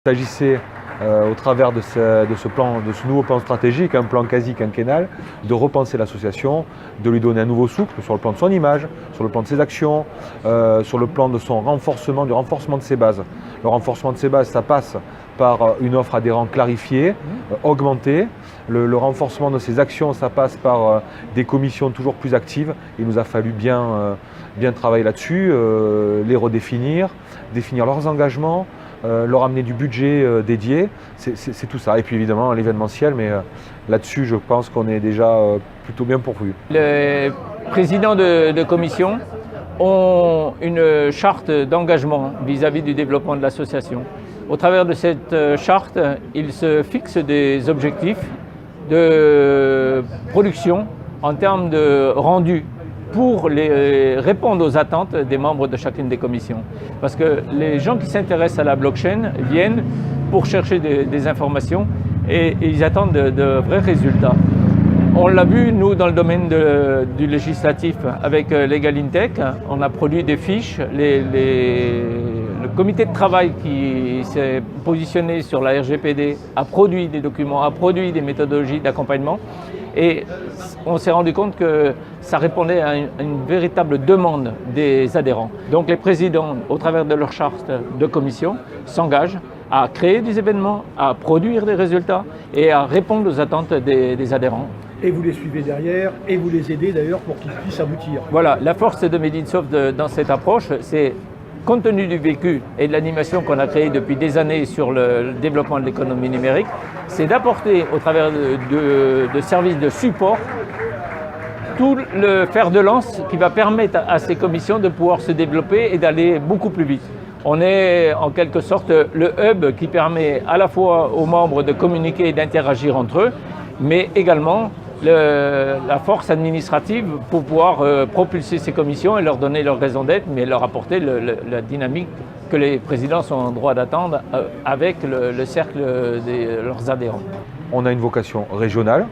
Il s'agissait, au travers de ce nouveau plan stratégique, un plan quasi quinquennal, de repenser l'association, de lui donner un nouveau souffle sur le plan de son image, sur le plan de ses actions, sur le plan de son renforcement, du renforcement de ses bases. Le renforcement de ses bases, ça passe par une offre adhérente clarifiée, augmentée. Le renforcement de ses actions, ça passe par des commissions toujours plus actives. Il nous a fallu bien travailler là-dessus, les redéfinir, définir leurs engagements, leur amener du budget dédié, c'est tout ça. Et puis évidemment l'événementiel, mais là-dessus je pense qu'on est déjà plutôt bien pourvu. Les présidents de commission ont une charte d'engagement vis-à-vis du développement de l'association. Au travers de cette charte, ils se fixent des objectifs de production en termes de rendu pour répondre aux attentes des membres de chacune des commissions. Parce que les gens qui s'intéressent à la blockchain viennent pour chercher des informations et ils attendent de vrais résultats. On l'a vu, nous, dans le domaine du législatif avec LegalInTech, on a produit des fiches. Le comité de travail qui s'est positionné sur la RGPD a produit des documents, a produit des méthodologies d'accompagnement. Et on s'est rendu compte que ça répondait à une véritable demande des adhérents. Donc les présidents, au travers de leur charte de commission, s'engagent à créer des événements, à produire des résultats et à répondre aux attentes des adhérents. Et vous les suivez derrière et vous les aidez d'ailleurs pour qu'ils puissent aboutir. Voilà, la force de Made in Soft dans cette approche, c'est compte tenu du vécu et de l'animation qu'on a créée depuis des années sur le développement de l'économie numérique, c'est d'apporter au travers de services de support tout le fer de lance qui va permettre à ces commissions de pouvoir se développer et d'aller beaucoup plus vite. On est en quelque sorte le hub qui permet à la fois aux membres de communiquer et d'interagir entre eux, mais également la force administrative pour pouvoir propulser ces commissions et leur donner leur raison d'être, mais leur apporter la dynamique que les présidents sont en droit d'attendre avec le cercle de leurs adhérents. On a une vocation régionale,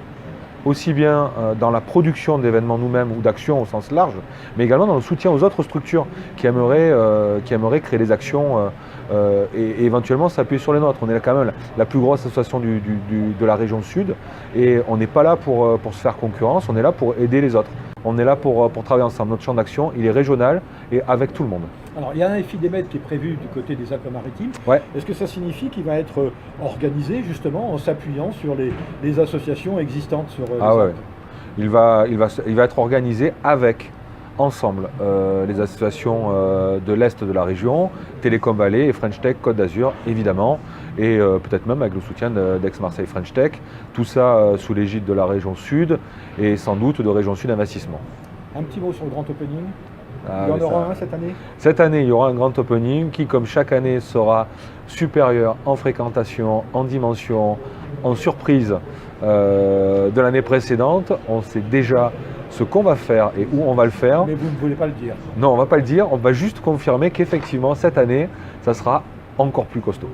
aussi bien dans la production d'événements nous-mêmes ou d'actions au sens large, mais également dans le soutien aux autres structures qui aimeraient créer des actions et éventuellement s'appuyer sur les nôtres. On est quand même la plus grosse association de la région sud et on n'est pas là pour se faire concurrence, on est là pour aider les autres. On est là pour travailler ensemble. Notre champ d'action, il est régional et avec tout le monde. Alors, il y a un FIDEMED qui est prévu du côté des Alpes-Maritimes. Ouais. Est-ce que ça signifie qu'il va être organisé justement en s'appuyant sur les associations existantes sur les Alpes ? Il va être organisé avec, ensemble, les associations de l'Est de la région, Télécom Valley et French Tech Côte d'Azur, évidemment, et peut-être même avec le soutien d'Aix-Marseille French Tech, tout ça sous l'égide de la région Sud et sans doute de région Sud Investissement. Un petit mot sur le grand opening. Ah, il y en aura un cette année ? Cette année, il y aura un grand opening qui, comme chaque année, sera supérieur en fréquentation, en dimension, en surprise de l'année précédente. On sait déjà ce qu'on va faire et où on va le faire. Mais vous ne voulez pas le dire ? Non, on ne va pas le dire. On va juste confirmer qu'effectivement, cette année, ça sera encore plus costaud.